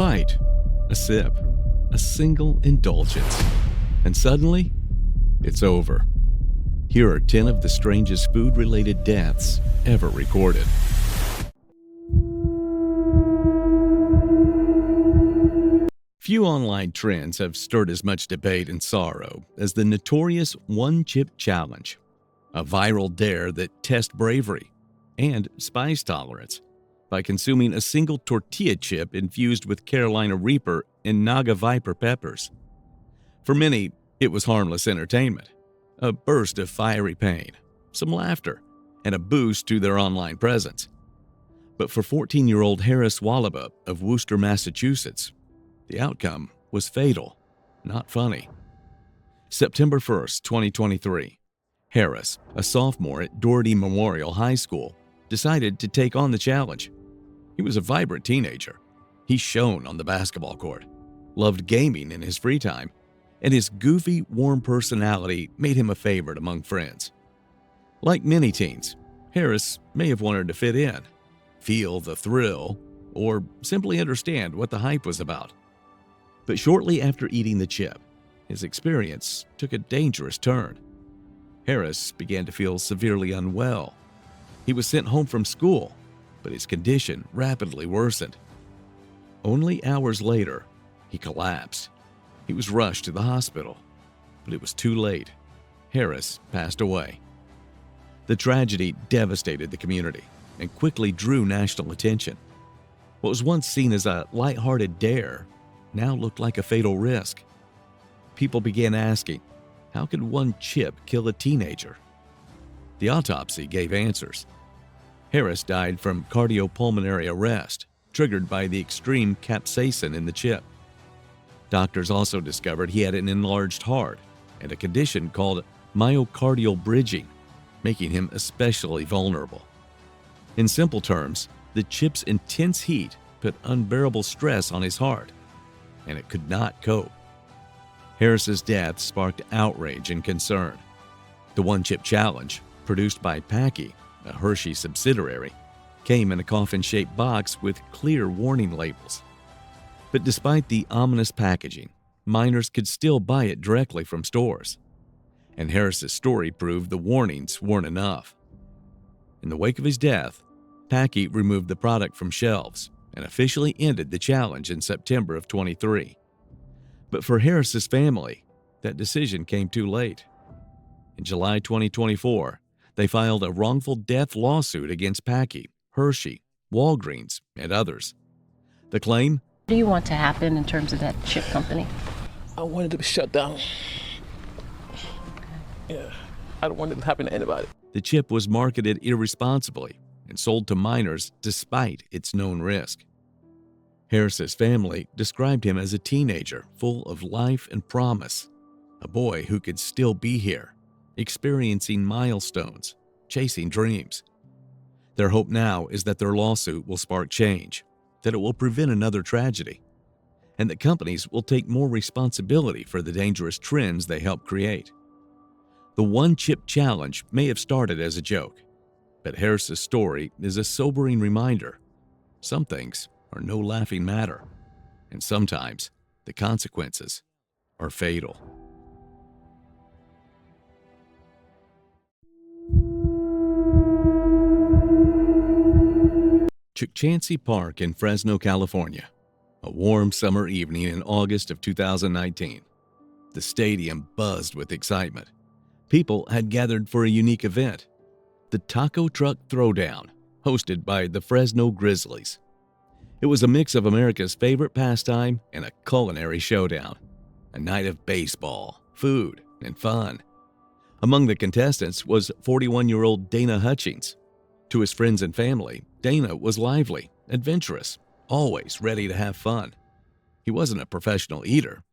bite, a sip, a single indulgence, and suddenly, it's over. Here are 10 of the strangest food-related deaths ever recorded. Few online trends have stirred as much debate and sorrow as the notorious one-chip challenge, a viral dare that tests bravery and spice tolerance by consuming a single tortilla chip infused with Carolina Reaper and Naga Viper peppers. For many, it was harmless entertainment, a burst of fiery pain, some laughter, and a boost to their online presence. But for 14-year-old Harris Wallaba of Worcester, Massachusetts, the outcome was fatal, not funny. September 1st, 2023, Harris, a sophomore at Doherty Memorial High School, decided to take on the challenge. He was a vibrant teenager. He shone on the basketball court, loved gaming in his free time, and his goofy, warm personality made him a favorite among friends. Like many teens, Harris may have wanted to fit in, feel the thrill, or simply understand what the hype was about. But shortly after eating the chip, his experience took a dangerous turn. Harris began to feel severely unwell. He was sent home from school, but his condition rapidly worsened. Only hours later, he collapsed. He was rushed to the hospital, but it was too late. Harris passed away. The tragedy devastated the community and quickly drew national attention. What was once seen as a lighthearted dare now looked like a fatal risk. People began asking, how could one chip kill a teenager? The autopsy gave answers. Harris died from cardiopulmonary arrest, triggered by the extreme capsaicin in the chip. Doctors also discovered he had an enlarged heart and a condition called myocardial bridging, making him especially vulnerable. In simple terms, the chip's intense heat put unbearable stress on his heart, and it could not cope. Harris's death sparked outrage and concern. The one-chip challenge, produced by Paqui, a Hershey subsidiary, came in a coffin-shaped box with clear warning labels. But despite the ominous packaging, minors could still buy it directly from stores. And Harris's story proved the warnings weren't enough. In the wake of his death, Paqui removed the product from shelves and officially ended the challenge in September of 23. But for Harris's family, that decision came too late. In July 2024, they filed a wrongful death lawsuit against Paqui, Hershey, Walgreens, and others. The claim? What do you want to happen in terms of that chip company? I wanted it to shut down. Yeah, I don't want it to happen to anybody. The chip was marketed irresponsibly and sold to minors despite its known risk. Harris's family described him as a teenager full of life and promise, a boy who could still be here, experiencing milestones, chasing dreams. Their hope now is that their lawsuit will spark change, that it will prevent another tragedy, and that companies will take more responsibility for the dangerous trends they help create. The one-chip challenge may have started as a joke, but Harris's story is a sobering reminder. Some things are no laughing matter, and sometimes the consequences are fatal. Chukchansi Park in Fresno, California. A warm summer evening in August of 2019. The stadium buzzed with excitement. People had gathered for a unique event, the Taco Truck Throwdown, hosted by the Fresno Grizzlies. It was a mix of America's favorite pastime and a culinary showdown, a night of baseball, food, and fun. Among the contestants was 41-year-old Dana Hutchings. To his friends and family, Dana was lively, adventurous, always ready to have fun. He wasn't a professional eater,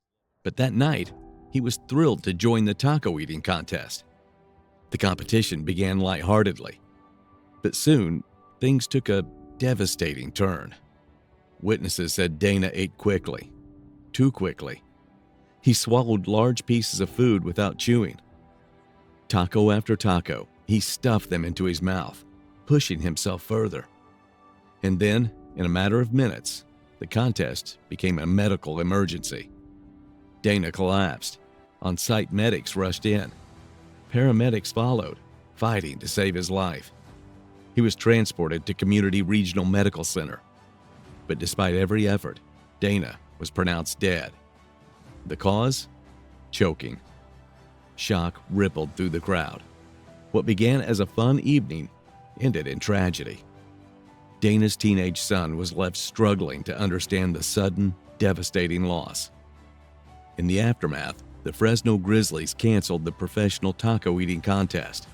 but that night, he was thrilled to join the taco eating contest. The competition began lightheartedly, but soon things took a devastating turn. Witnesses said Dana ate quickly, too quickly. He swallowed large pieces of food without chewing. Taco after taco, he stuffed them into his mouth, pushing himself further. And then, in a matter of minutes, The contest became a medical emergency. Dana collapsed. On-site medics rushed in. Paramedics followed, fighting to save his life. He was transported to Community Regional Medical Center. But despite every effort, Dana was pronounced dead. The cause? Choking. Shock rippled through the crowd. What began as a fun evening ended in tragedy. Dana's teenage son was left struggling to understand the sudden, devastating loss. In the aftermath, the Fresno Grizzlies canceled the professional taco eating contest.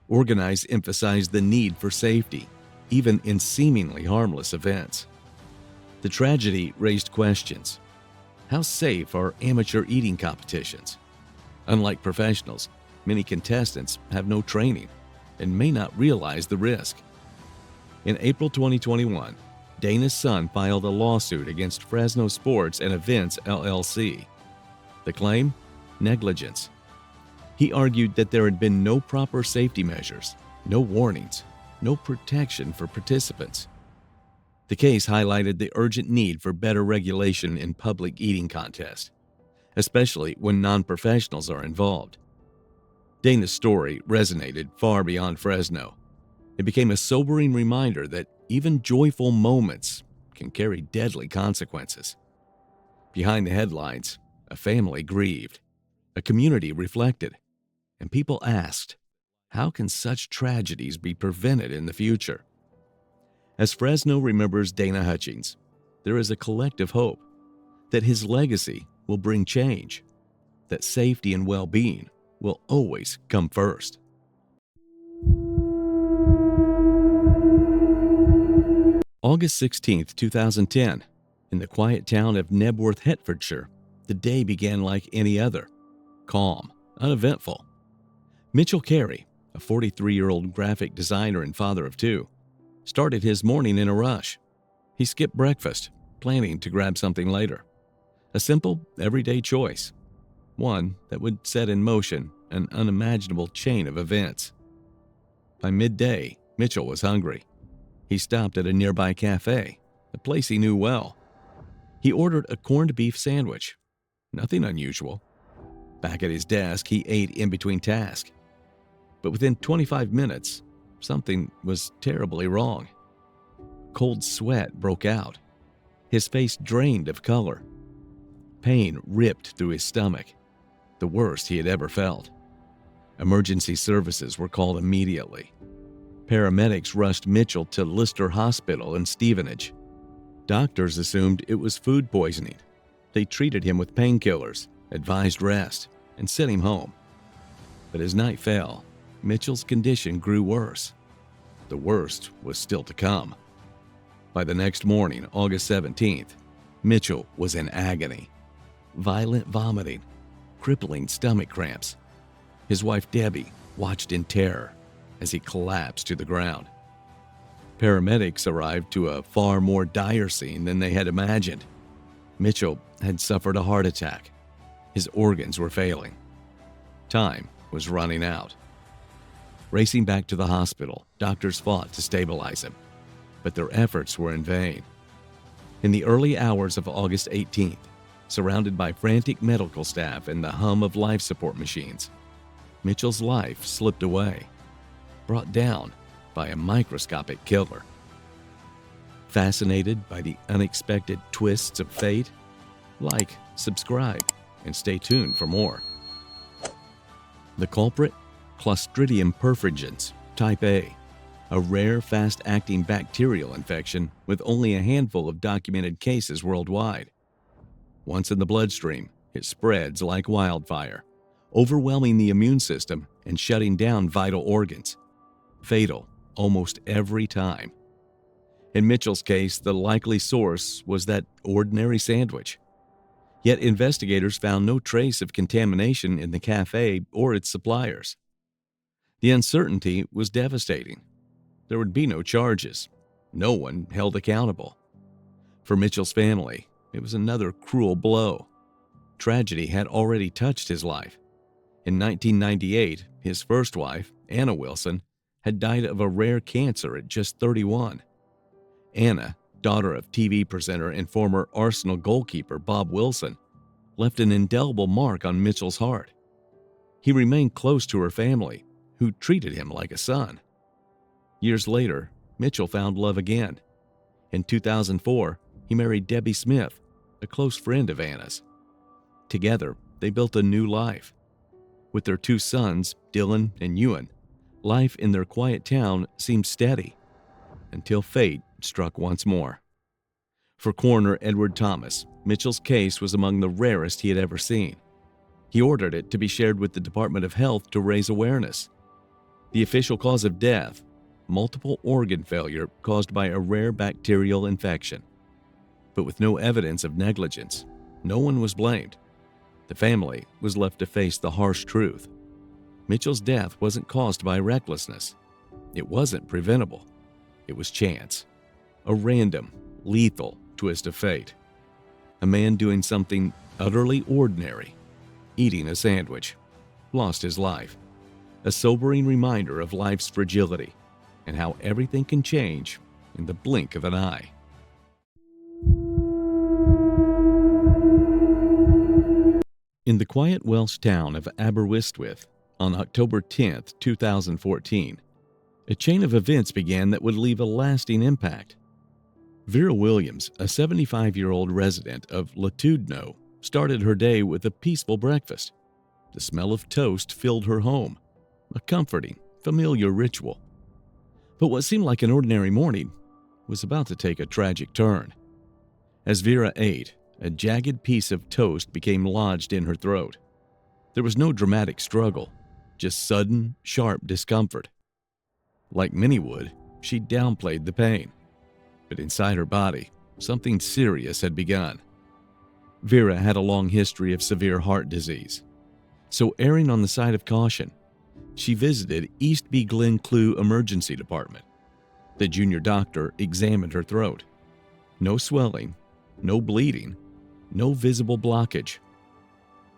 Organizers emphasized the need for safety, even in seemingly harmless events. The tragedy raised questions. How safe are amateur eating competitions? Unlike professionals, many contestants have no training and may not realize the risk. In April 2021, Dana's son filed a lawsuit against Fresno Sports and Events LLC. The claim? Negligence. He argued that there had been no proper safety measures, no warnings, no protection for participants. The case highlighted the urgent need for better regulation in public eating contests, especially when non-professionals are involved. Dana's story resonated far beyond Fresno. It became a sobering reminder that even joyful moments can carry deadly consequences. Behind the headlines, a family grieved, a community reflected, and people asked, how can such tragedies be prevented in the future? As Fresno remembers Dana Hutchings, there is a collective hope that his legacy will bring change, that safety and well-being will always come first. August 16, 2010, in the quiet town of Nebworth, Hertfordshire, the day began like any other, calm, uneventful. Mitchell Carey, a 43-year-old graphic designer and father of two, started his morning in a rush. He skipped breakfast, planning to grab something later. A simple, everyday choice, one that would set in motion an unimaginable chain of events. By midday, Mitchell was hungry. He stopped at a nearby cafe, a place he knew well. He ordered a corned beef sandwich. Nothing unusual. Back at his desk, he ate in between tasks. But within 25 minutes, something was terribly wrong. Cold sweat broke out. His face drained of color. Pain ripped through his stomach, the worst he had ever felt. Emergency services were called immediately. Paramedics rushed Mitchell to Lister Hospital in Stevenage. Doctors assumed it was food poisoning. They treated him with painkillers, advised rest, and sent him home. But as night fell, Mitchell's condition grew worse. The worst was still to come. By the next morning, August 17th, Mitchell was in agony. Violent vomiting, crippling stomach cramps. His wife Debbie watched in terror as he collapsed to the ground. Paramedics arrived to a far more dire scene than they had imagined. Mitchell had suffered a heart attack. His organs were failing. Time was running out. Racing back to the hospital, doctors fought to stabilize him, but their efforts were in vain. In the early hours of August 18th, surrounded by frantic medical staff and the hum of life support machines, Mitchell's life slipped away, brought down by a microscopic killer. Fascinated by the unexpected twists of fate? Like, subscribe, and stay tuned for more. The culprit? Clostridium perfringens, type A, a rare, fast-acting bacterial infection with only a handful of documented cases worldwide. Once in the bloodstream, it spreads like wildfire, overwhelming the immune system and shutting down vital organs. Fatal almost every time. In Mitchell's case, the likely source was that ordinary sandwich. Yet investigators found no trace of contamination in the cafe or its suppliers. The uncertainty was devastating. There would be no charges. No one held accountable. For Mitchell's family, it was another cruel blow. Tragedy had already touched his life. In 1998, his first wife, Anna Wilson, had died of a rare cancer at just 31. Anna, daughter of TV presenter and former Arsenal goalkeeper Bob Wilson, left an indelible mark on Mitchell's heart. He remained close to her family, who treated him like a son. Years later, Mitchell found love again. In 2004, he married Debbie Smith, a close friend of Anna's. Together, they built a new life. With their two sons, Dylan and Ewan, life in their quiet town seemed steady, until fate struck once more. For coroner Edward Thomas, Mitchell's case was among the rarest he had ever seen. He ordered it to be shared with the Department of Health to raise awareness. The official cause of death: multiple organ failure caused by a rare bacterial infection. But with no evidence of negligence, no one was blamed. The family was left to face the harsh truth. Mitchell's death wasn't caused by recklessness. It wasn't preventable. It was chance. A random, lethal twist of fate. A man doing something utterly ordinary, eating a sandwich, lost his life. A sobering reminder of life's fragility and how everything can change in the blink of an eye. In the quiet Welsh town of Aberystwyth, on October 10, 2014, a chain of events began that would leave a lasting impact. Vera Williams, a 75-year-old resident of Latudno, started her day with a peaceful breakfast. The smell of toast filled her home, a comforting, familiar ritual. But what seemed like an ordinary morning was about to take a tragic turn. As Vera ate, a jagged piece of toast became lodged in her throat. There was no dramatic struggle, just sudden, sharp discomfort. Like many would, she downplayed the pain. But inside her body, something serious had begun. Vera had a long history of severe heart disease. So, erring on the side of caution, she visited Eastby Glen Clew Emergency Department. The junior doctor examined her throat. No swelling, no bleeding, no visible blockage.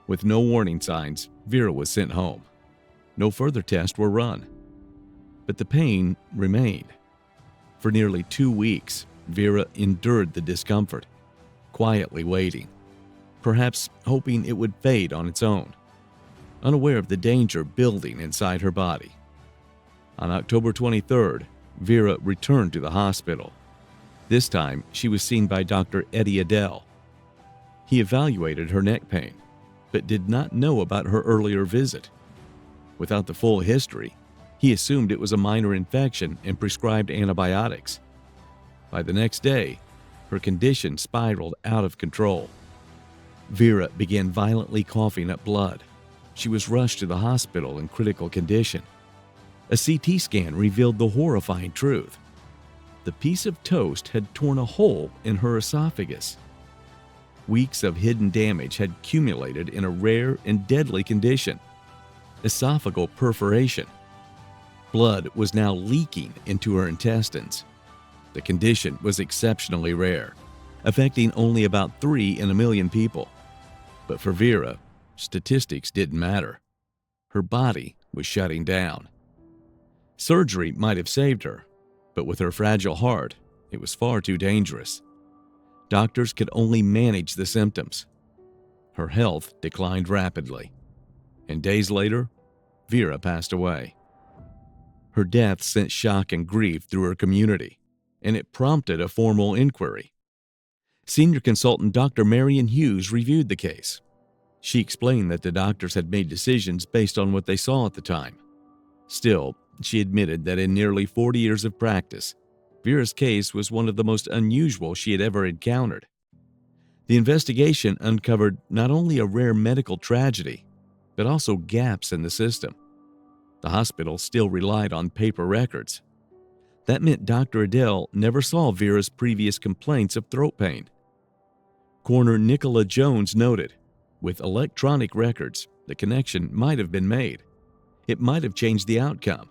With no warning signs, Vera was sent home. No further tests were run. But the pain remained. For nearly 2 weeks, Vera endured the discomfort, quietly waiting, perhaps hoping it would fade on its own, unaware of the danger building inside her body. On October 23rd, Vera returned to the hospital. This time, she was seen by Dr. Eddie Adele. He evaluated her neck pain, but did not know about her earlier visit. Without the full history, he assumed it was a minor infection and prescribed antibiotics. By the next day, her condition spiraled out of control. Vera began violently coughing up blood. She was rushed to the hospital in critical condition. A CT scan revealed the horrifying truth. The piece of toast had torn a hole in her esophagus. Weeks of hidden damage had accumulated in a rare and deadly condition: esophageal perforation. Blood was now leaking into her intestines. The condition was exceptionally rare, affecting only about 3 in a million people. But for Vera, statistics didn't matter. Her body was shutting down. Surgery might have saved her, but with her fragile heart, it was far too dangerous. Doctors could only manage the symptoms. Her health declined rapidly, and days later, Vera passed away. Her death sent shock and grief through her community, and it prompted a formal inquiry. Senior consultant Dr. Marion Hughes reviewed the case. She explained that the doctors had made decisions based on what they saw at the time. Still, she admitted that in nearly 40 years of practice, Vera's case was one of the most unusual she had ever encountered. The investigation uncovered not only a rare medical tragedy, but also gaps in the system. The hospital still relied on paper records. That meant Dr. Adele never saw Vera's previous complaints of throat pain. Coroner Nicola Jones noted, with electronic records, the connection might have been made. It might have changed the outcome,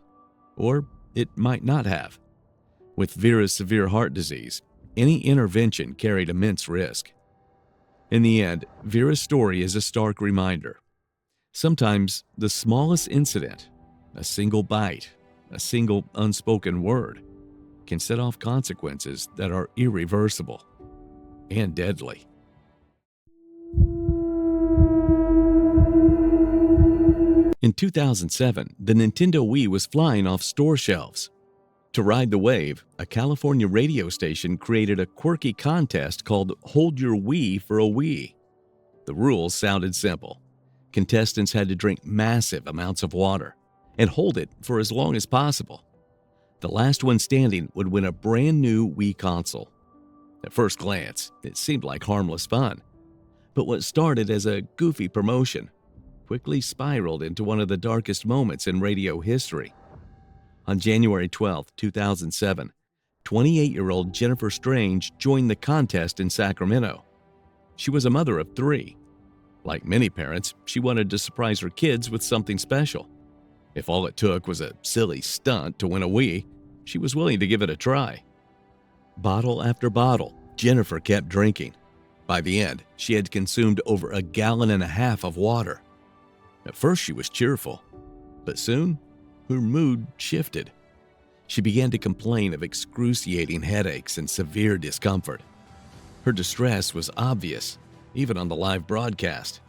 or it might not have. With Vera's severe heart disease, any intervention carried immense risk. In the end, Vera's story is a stark reminder. Sometimes the smallest incident, a single bite, a single unspoken word, can set off consequences that are irreversible and deadly. In 2007, the Nintendo Wii was flying off store shelves. To ride the wave, a California radio station created a quirky contest called Hold Your Wii for a Wii. The rules sounded simple. Contestants had to drink massive amounts of water and hold it for as long as possible. The last one standing would win a brand new Wii console. At first glance, it seemed like harmless fun. But what started as a goofy promotion quickly spiraled into one of the darkest moments in radio history. On January 12, 2007, 28-year-old Jennifer Strange joined the contest in Sacramento. She was a mother of 3. Like many parents, she wanted to surprise her kids with something special. If all it took was a silly stunt to win a Wii, she was willing to give it a try. Bottle after bottle, Jennifer kept drinking. By the end, she had consumed over 1.5 gallons of water. At first, she was cheerful, but soon, her mood shifted. She began to complain of excruciating headaches and severe discomfort. Her distress was obvious, even on the live broadcast.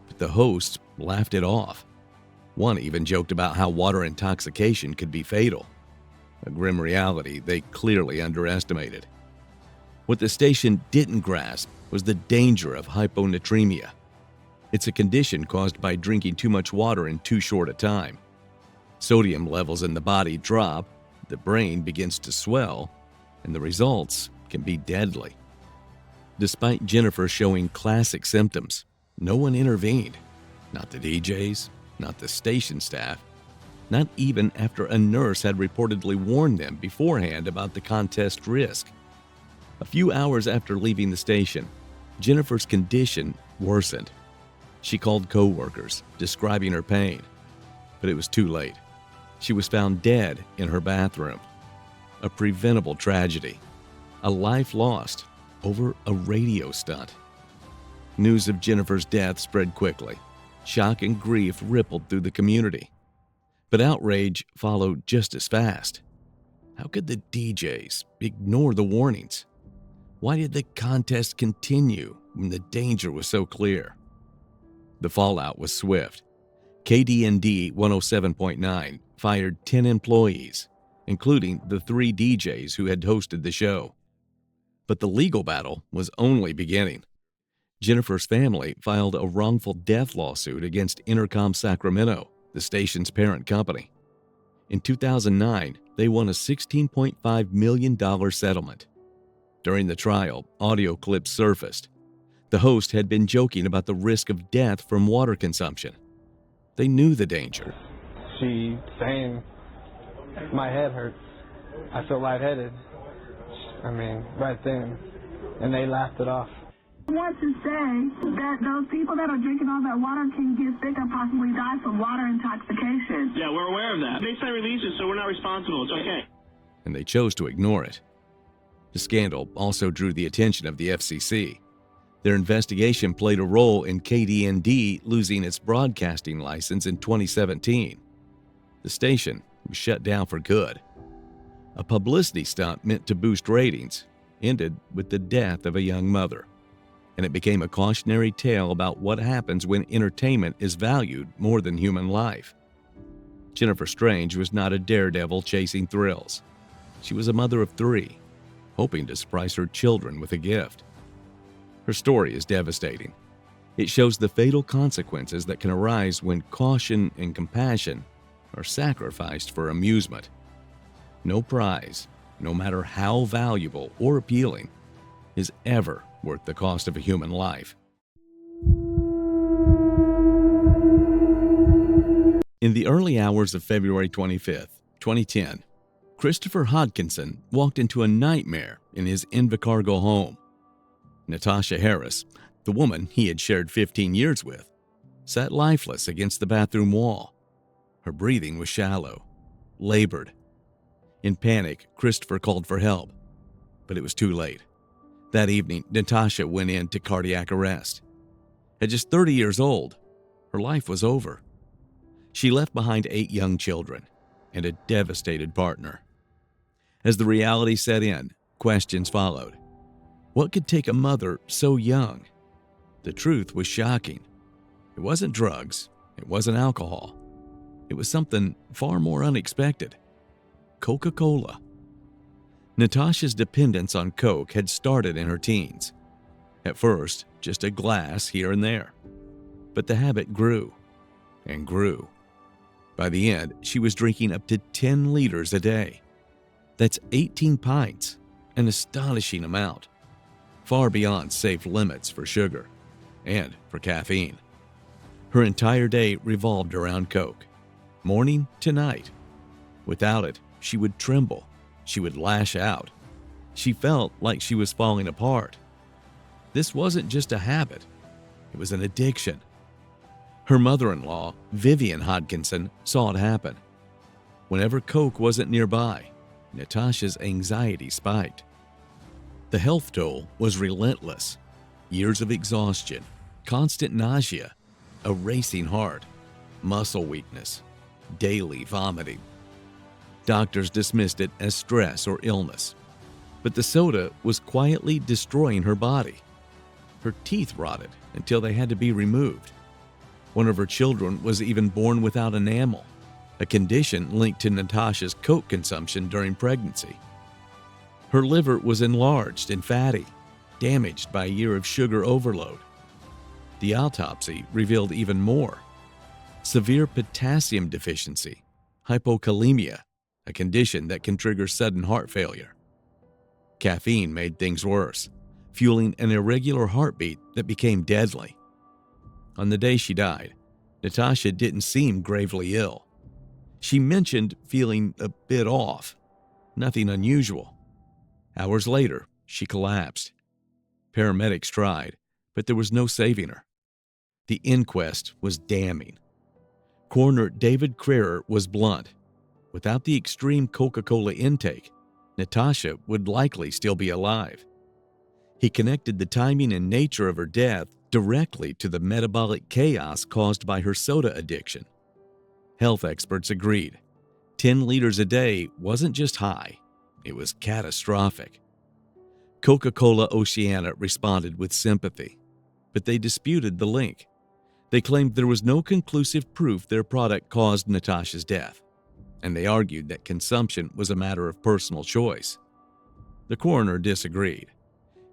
But the hosts laughed it off. One even joked about how water intoxication could be fatal, a grim reality they clearly underestimated. What the station didn't grasp was the danger of hyponatremia. It's a condition caused by drinking too much water in too short a time. Sodium levels in the body drop, the brain begins to swell, and the results can be deadly. Despite Jennifer showing classic symptoms, no one intervened. Not the DJs, not the station staff, not even after a nurse had reportedly warned them beforehand about the contest risk. A few hours after leaving the station, Jennifer's condition worsened. She called co-workers, describing her pain, but it was too late. She was found dead in her bathroom. A preventable tragedy. A life lost over a radio stunt. News of Jennifer's death spread quickly. Shock and grief rippled through the community. But outrage followed just as fast. How could the DJs ignore the warnings? Why did the contest continue when the danger was so clear? The fallout was swift. KDND 107.9 fired 10 employees, including the 3 DJs who had hosted the show. But the legal battle was only beginning. Jennifer's family filed a wrongful death lawsuit against Intercom Sacramento, the station's parent company. In 2009, they won a $16.5 million settlement. During the trial, audio clips surfaced. The host had been joking about the risk of death from water consumption. They knew the danger. She saying, my head hurts. I feel lightheaded. Right then. And they laughed it off. I want to say that those people that are drinking all that water can get sick and possibly die from water intoxication. Yeah, we're aware of that. They say release it, so we're not responsible. It's okay. And they chose to ignore it. The scandal also drew the attention of the FCC. Their investigation played a role in KDND losing its broadcasting license in 2017. The station was shut down for good. A publicity stunt meant to boost ratings ended with the death of a young mother, and it became a cautionary tale about what happens when entertainment is valued more than human life. Jennifer Strange was not a daredevil chasing thrills. She was a mother of 3, hoping to surprise her children with a gift. Her story is devastating. It shows the fatal consequences that can arise when caution and compassion are sacrificed for amusement. No prize, no matter how valuable or appealing, is ever worth the cost of a human life. In the early hours of February 25, 2010, Christopher Hodkinson walked into a nightmare in his Invercargill home. Natasha Harris, the woman he had shared 15 years with, sat lifeless against the bathroom wall. Her breathing was shallow, labored. In panic, Christopher called for help, but it was too late. That evening, Natasha went into cardiac arrest. At just 30 years old, her life was over. She left behind 8 young children and a devastated partner. As the reality set in, questions followed. What could take a mother so young? The truth was shocking. It wasn't drugs. It wasn't alcohol. It was something far more unexpected. Coca-Cola. Natasha's dependence on Coke had started in her teens. At first, just a glass here and there. But the habit grew and grew. By the end, she was drinking up to 10 liters a day. That's 18 pints, an astonishing amount, far beyond safe limits for sugar and for caffeine. Her entire day revolved around Coke, morning to night. Without it, she would tremble. She would lash out. She felt like she was falling apart. This wasn't just a habit. It was an addiction. Her mother-in-law, Vivian Hodkinson, saw it happen. Whenever Coke wasn't nearby, Natasha's anxiety spiked. The health toll was relentless. Years of exhaustion, constant nausea, a racing heart, muscle weakness, daily vomiting. Doctors dismissed it as stress or illness, but the soda was quietly destroying her body. Her teeth rotted until they had to be removed. One of her children was even born without enamel, a condition linked to Natasha's Coke consumption during pregnancy. Her liver was enlarged and fatty, damaged by a year of sugar overload. The autopsy revealed even more. Severe potassium deficiency, hypokalemia, a condition that can trigger sudden heart failure. Caffeine made things worse, fueling an irregular heartbeat that became deadly. On the day she died, Natasha didn't seem gravely ill. She mentioned feeling a bit off, nothing unusual. Hours later, she collapsed. Paramedics tried, but there was no saving her. The inquest was damning. Coroner David Crerar was blunt. Without the extreme Coca-Cola intake, Natasha would likely still be alive. He connected the timing and nature of her death directly to the metabolic chaos caused by her soda addiction. Health experts agreed. 10 liters a day wasn't just high, it was catastrophic. Coca-Cola Oceania responded with sympathy, but they disputed the link. They claimed there was no conclusive proof their product caused Natasha's death, and they argued that consumption was a matter of personal choice. The coroner disagreed.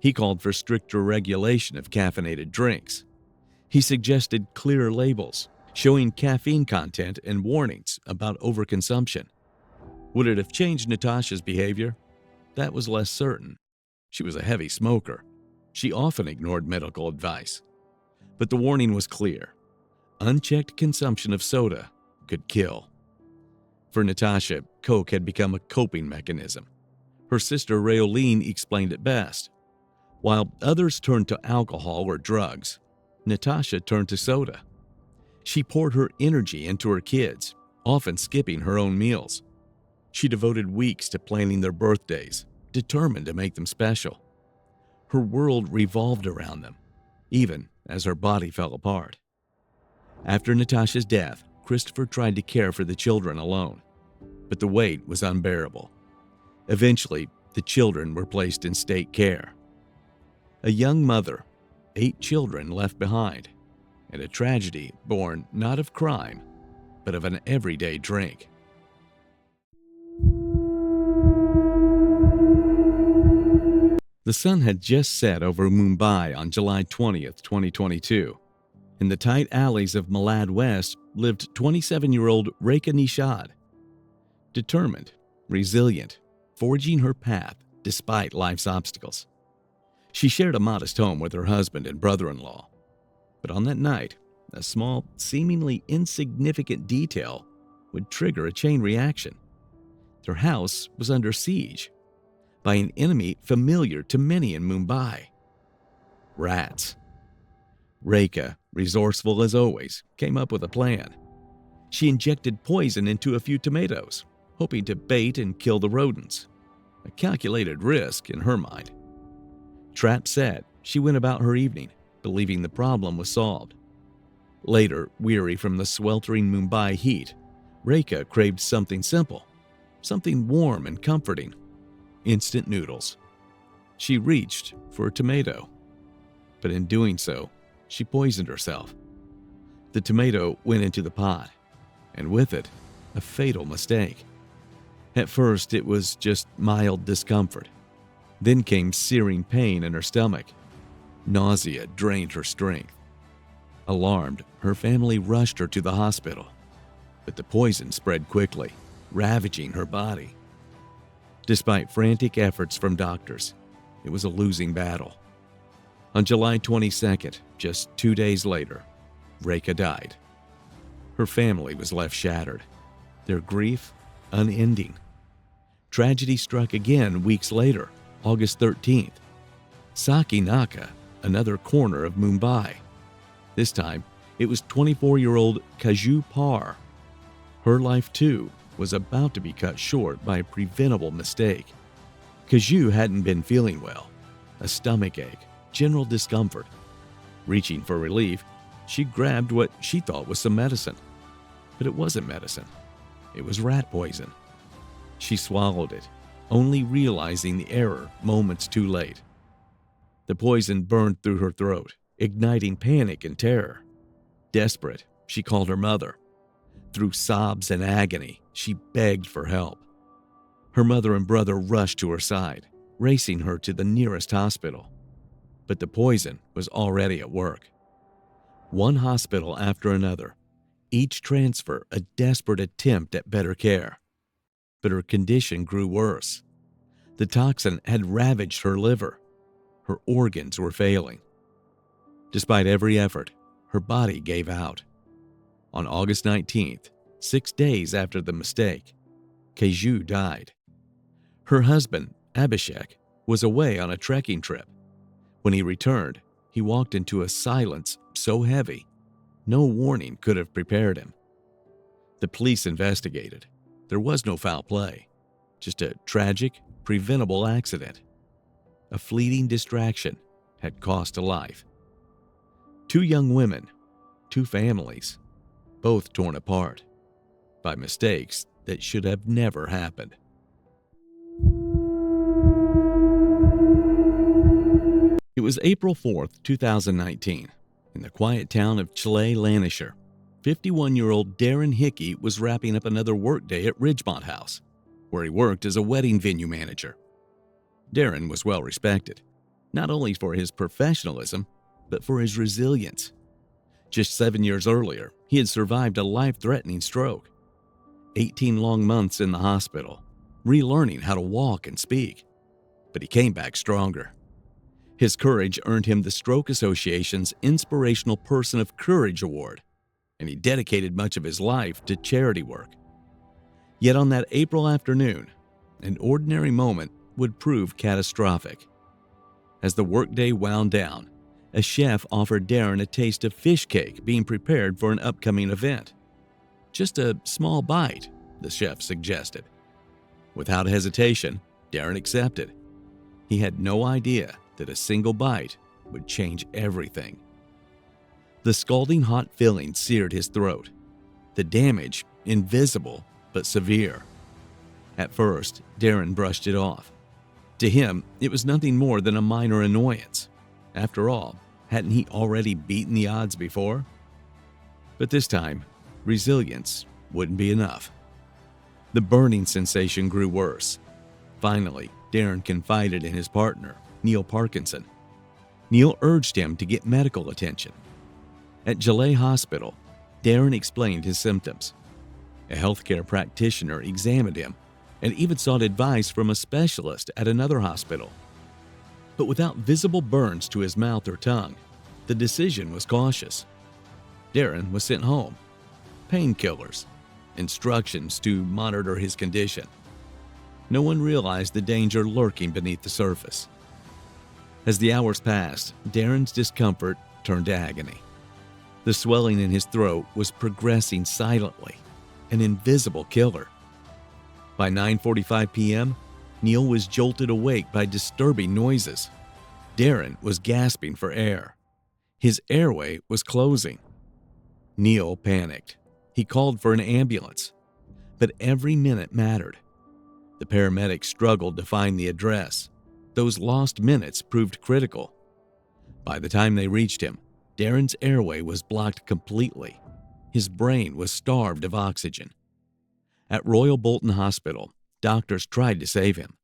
He called for stricter regulation of caffeinated drinks. He suggested clearer labels, showing caffeine content and warnings about overconsumption. Would it have changed Natasha's behavior? That was less certain. She was a heavy smoker. She often ignored medical advice. But the warning was clear. Unchecked consumption of soda could kill. For Natasha, Coke had become a coping mechanism. Her sister Rayoline explained it best. While others turned to alcohol or drugs, Natasha turned to soda. She poured her energy into her kids, often skipping her own meals. She devoted weeks to planning their birthdays, determined to make them special. Her world revolved around them, even as her body fell apart. After Natasha's death, Christopher tried to care for the children alone, but the weight was unbearable. Eventually, the children were placed in state care. A young mother, 8 children left behind, and a tragedy born not of crime, but of an everyday drink. The sun had just set over Mumbai on July 20th, 2022. In the tight alleys of Malad West lived 27-year-old Rekha Nishad. Determined, resilient, forging her path despite life's obstacles. She shared a modest home with her husband and brother-in-law. But on that night, a small, seemingly insignificant detail would trigger a chain reaction. Their house was under siege by an enemy familiar to many in Mumbai. Rats. Rekha, resourceful as always, came up with a plan. She injected poison into a few tomatoes, hoping to bait and kill the rodents. A calculated risk in her mind. Trap set, she went about her evening, believing the problem was solved. Later, weary from the sweltering Mumbai heat, Rekha craved something simple, something warm and comforting, instant noodles. She reached for a tomato, but in doing so, she poisoned herself. The tomato went into the pot, and with it, a fatal mistake. At first, it was just mild discomfort. Then came searing pain in her stomach. Nausea drained her strength. Alarmed, her family rushed her to the hospital, but the poison spread quickly, ravaging her body. Despite frantic efforts from doctors, it was a losing battle. On July 22nd, just 2 days later, Reka died. Her family was left shattered, their grief unending. Tragedy struck again weeks later, August 13th. Sakinaka, another corner of Mumbai. This time, it was 24-year-old Kaju Par. Her life, too, was about to be cut short by a preventable mistake. Kaju hadn't been feeling well. A stomach ache, general discomfort. Reaching for relief, she grabbed what she thought was some medicine. But it wasn't medicine. It was rat poison. She swallowed it, only realizing the error moments too late. The poison burned through her throat, igniting panic and terror. Desperate, she called her mother. Through sobs and agony, she begged for help. Her mother and brother rushed to her side, racing her to the nearest hospital. But the poison was already at work. One hospital after another, each transfer a desperate attempt at better care. But her condition grew worse. The toxin had ravaged her liver. Her organs were failing. Despite every effort, her body gave out. On August 19th, 6 days after the mistake, Kaju died. Her husband, Abhishek, was away on a trekking trip. When he returned, he walked into a silence so heavy, no warning could have prepared him. The police investigated. There was no foul play, just a tragic, preventable accident. A fleeting distraction had cost a life. 2 young women, 2 families, both torn apart by mistakes that should have never happened. It was April 4th, 2019, in the quiet town of Chile, Lancashire. 51-year-old Darren Hickey was wrapping up another workday at Ridgemont House, where he worked as a wedding venue manager. Darren was well respected, not only for his professionalism, but for his resilience. Just 7 years earlier, he had survived a life-threatening stroke. 18 long months in the hospital, relearning how to walk and speak. But he came back stronger. His courage earned him the Stroke Association's Inspirational Person of Courage Award, and he dedicated much of his life to charity work. Yet on that April afternoon, an ordinary moment would prove catastrophic. As the workday wound down, a chef offered Darren a taste of fish cake being prepared for an upcoming event. Just a small bite, the chef suggested. Without hesitation, Darren accepted. He had no idea that a single bite would change everything. The scalding hot filling seared his throat. The damage, invisible but severe. At first, Darren brushed it off. To him, it was nothing more than a minor annoyance. After all, hadn't he already beaten the odds before? But this time, resilience wouldn't be enough. The burning sensation grew worse. Finally, Darren confided in his partner, Neil Parkinson. Neil urged him to get medical attention. At Gillette Hospital, Darren explained his symptoms. A healthcare practitioner examined him and even sought advice from a specialist at another hospital. But without visible burns to his mouth or tongue, the decision was cautious. Darren was sent home. Painkillers, instructions to monitor his condition. No one realized the danger lurking beneath the surface. As the hours passed, Darren's discomfort turned to agony. The swelling in his throat was progressing silently, an invisible killer. By 9:45 p.m., Neil was jolted awake by disturbing noises. Darren was gasping for air. His airway was closing. Neil panicked. He called for an ambulance. But every minute mattered. The paramedics struggled to find the address. Those lost minutes proved critical. By the time they reached him, Darren's airway was blocked completely. His brain was starved of oxygen. At Royal Bolton Hospital, doctors tried to save him,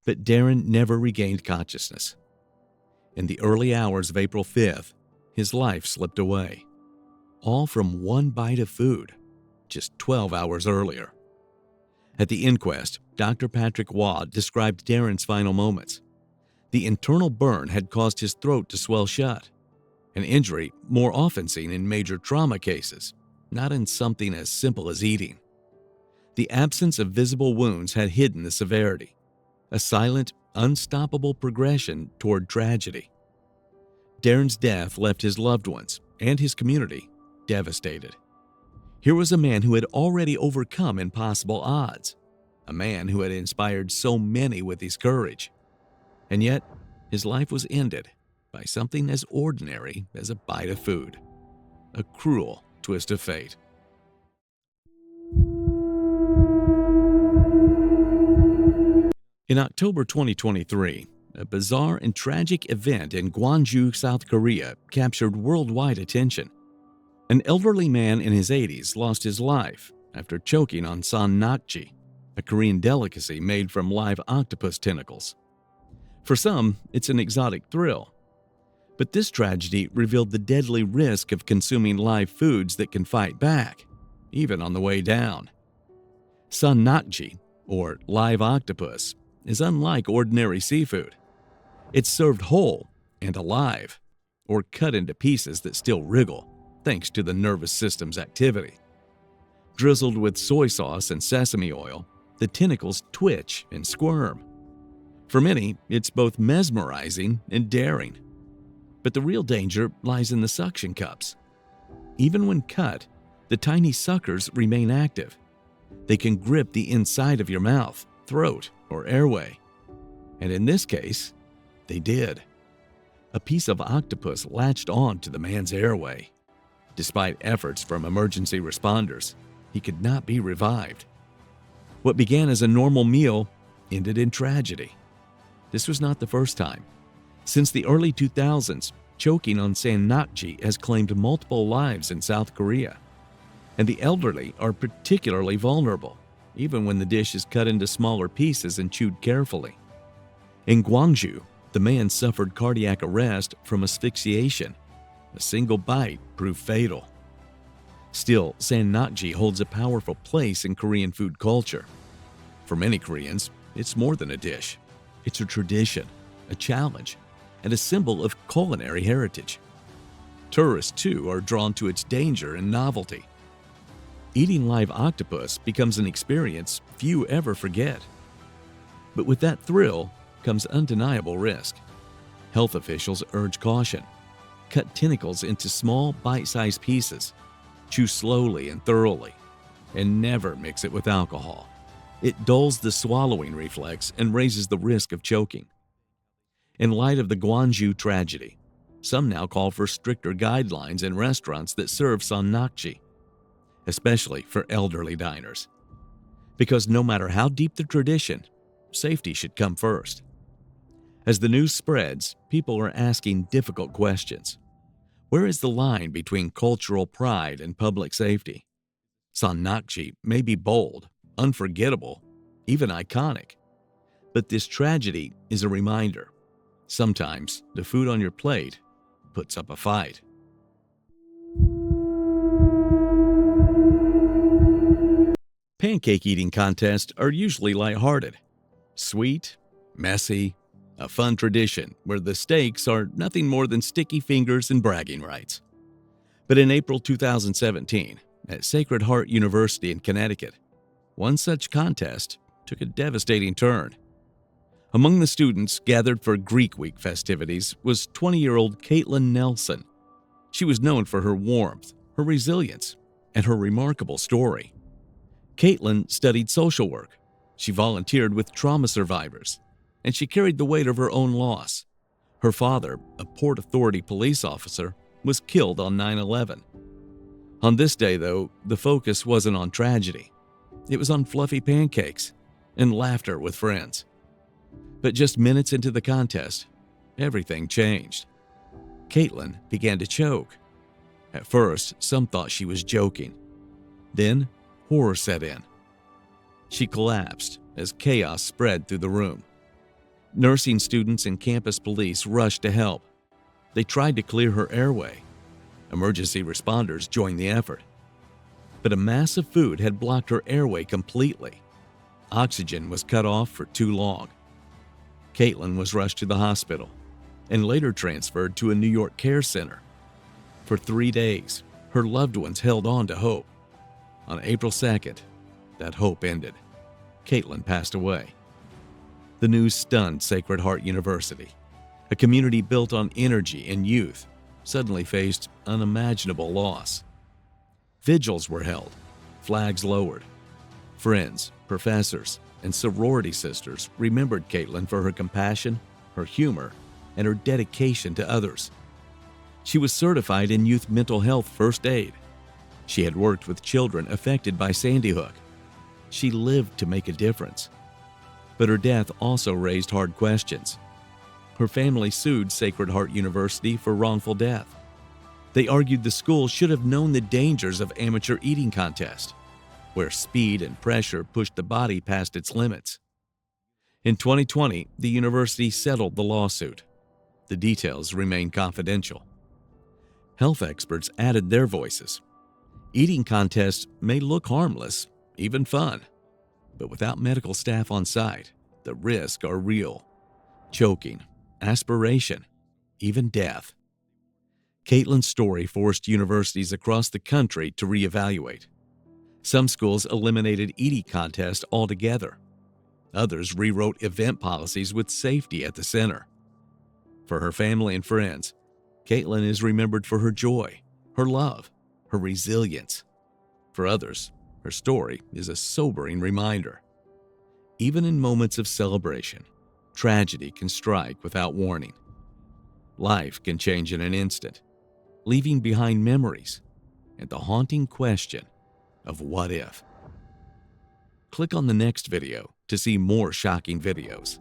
but Darren never regained consciousness. In the early hours of April 5th, his life slipped away, all from one bite of food, just 12 hours earlier. At the inquest, Dr. Patrick Waugh described Darren's final moments. The internal burn had caused his throat to swell shut, an injury more often seen in major trauma cases, not in something as simple as eating. The absence of visible wounds had hidden the severity, a silent, unstoppable progression toward tragedy. Darren's death left his loved ones and his community devastated. Here was a man who had already overcome impossible odds, a man who had inspired so many with his courage. And yet, his life was ended by something as ordinary as a bite of food. A cruel twist of fate. In October 2023, a bizarre and tragic event in Gwangju, South Korea captured worldwide attention. An elderly man in his 80s lost his life after choking on sonnakji, a Korean delicacy made from live octopus tentacles. For some, it's an exotic thrill. But this tragedy revealed the deadly risk of consuming live foods that can fight back, even on the way down. Sonnakji, or live octopus, is unlike ordinary seafood. It's served whole and alive, or cut into pieces that still wriggle, thanks to the nervous system's activity. Drizzled with soy sauce and sesame oil, the tentacles twitch and squirm. For many, it's both mesmerizing and daring. But the real danger lies in the suction cups. Even when cut, the tiny suckers remain active. They can grip the inside of your mouth, throat, or airway. And in this case, they did. A piece of octopus latched on to the man's airway. Despite efforts from emergency responders, he could not be revived. What began as a normal meal ended in tragedy. This was not the first time. Since the early 2000s, choking on sannakji has claimed multiple lives in South Korea. And the elderly are particularly vulnerable, even when the dish is cut into smaller pieces and chewed carefully. In Gwangju, the man suffered cardiac arrest from asphyxiation. A single bite proved fatal. Still, sannakji holds a powerful place in Korean food culture. For many Koreans, it's more than a dish. It's a tradition, a challenge, and a symbol of culinary heritage. Tourists, too, are drawn to its danger and novelty. Eating live octopus becomes an experience few ever forget. But with that thrill comes undeniable risk. Health officials urge caution. Cut tentacles into small, bite-sized pieces. Chew slowly and thoroughly. And never mix it with alcohol. It dulls the swallowing reflex and raises the risk of choking. In light of the Gwangju tragedy, some now call for stricter guidelines in restaurants that serve sonnakji, especially for elderly diners. Because no matter how deep the tradition, safety should come first. As the news spreads, people are asking difficult questions. Where is the line between cultural pride and public safety? Sonnakji may be bold, unforgettable, even iconic. But this tragedy is a reminder. Sometimes the food on your plate puts up a fight. Pancake eating contests are usually lighthearted. Sweet, messy, a fun tradition where the stakes are nothing more than sticky fingers and bragging rights. But in April 2017, at Sacred Heart University in Connecticut, one such contest took a devastating turn. Among the students gathered for Greek Week festivities was 20-year-old Caitlin Nelson. She was known for her warmth, her resilience, and her remarkable story. Caitlin studied social work. She volunteered with trauma survivors, and she carried the weight of her own loss. Her father, a Port Authority police officer, was killed on 9/11. On this day, though, the focus wasn't on tragedy. It was on fluffy pancakes, and laughter with friends. But just minutes into the contest, everything changed. Caitlin began to choke. At first, some thought she was joking. Then, horror set in. She collapsed as chaos spread through the room. Nursing students and campus police rushed to help. They tried to clear her airway. Emergency responders joined the effort. But a mass of food had blocked her airway completely. Oxygen was cut off for too long. Caitlin was rushed to the hospital and later transferred to a New York care center. For 3 days, her loved ones held on to hope. On April 2nd, that hope ended. Caitlin passed away. The news stunned Sacred Heart University. A community built on energy and youth suddenly faced unimaginable loss. Vigils were held, flags lowered. Friends, professors, and sorority sisters remembered Caitlin for her compassion, her humor, and her dedication to others. She was certified in youth mental health first aid. She had worked with children affected by Sandy Hook. She lived to make a difference. But her death also raised hard questions. Her family sued Sacred Heart University for wrongful death. They argued the school should have known the dangers of amateur eating contests, where speed and pressure pushed the body past its limits. In 2020, the university settled the lawsuit. The details remain confidential. Health experts added their voices. Eating contests may look harmless, even fun, but without medical staff on site, the risks are real. Choking, aspiration, even death. Caitlin's story forced universities across the country to reevaluate. Some schools eliminated eating contests altogether. Others rewrote event policies with safety at the center. For her family and friends, Caitlin is remembered for her joy, her love, her resilience. For others, her story is a sobering reminder. Even in moments of celebration, tragedy can strike without warning. Life can change in an instant, leaving behind memories and the haunting question of what if. Click on the next video to see more shocking videos.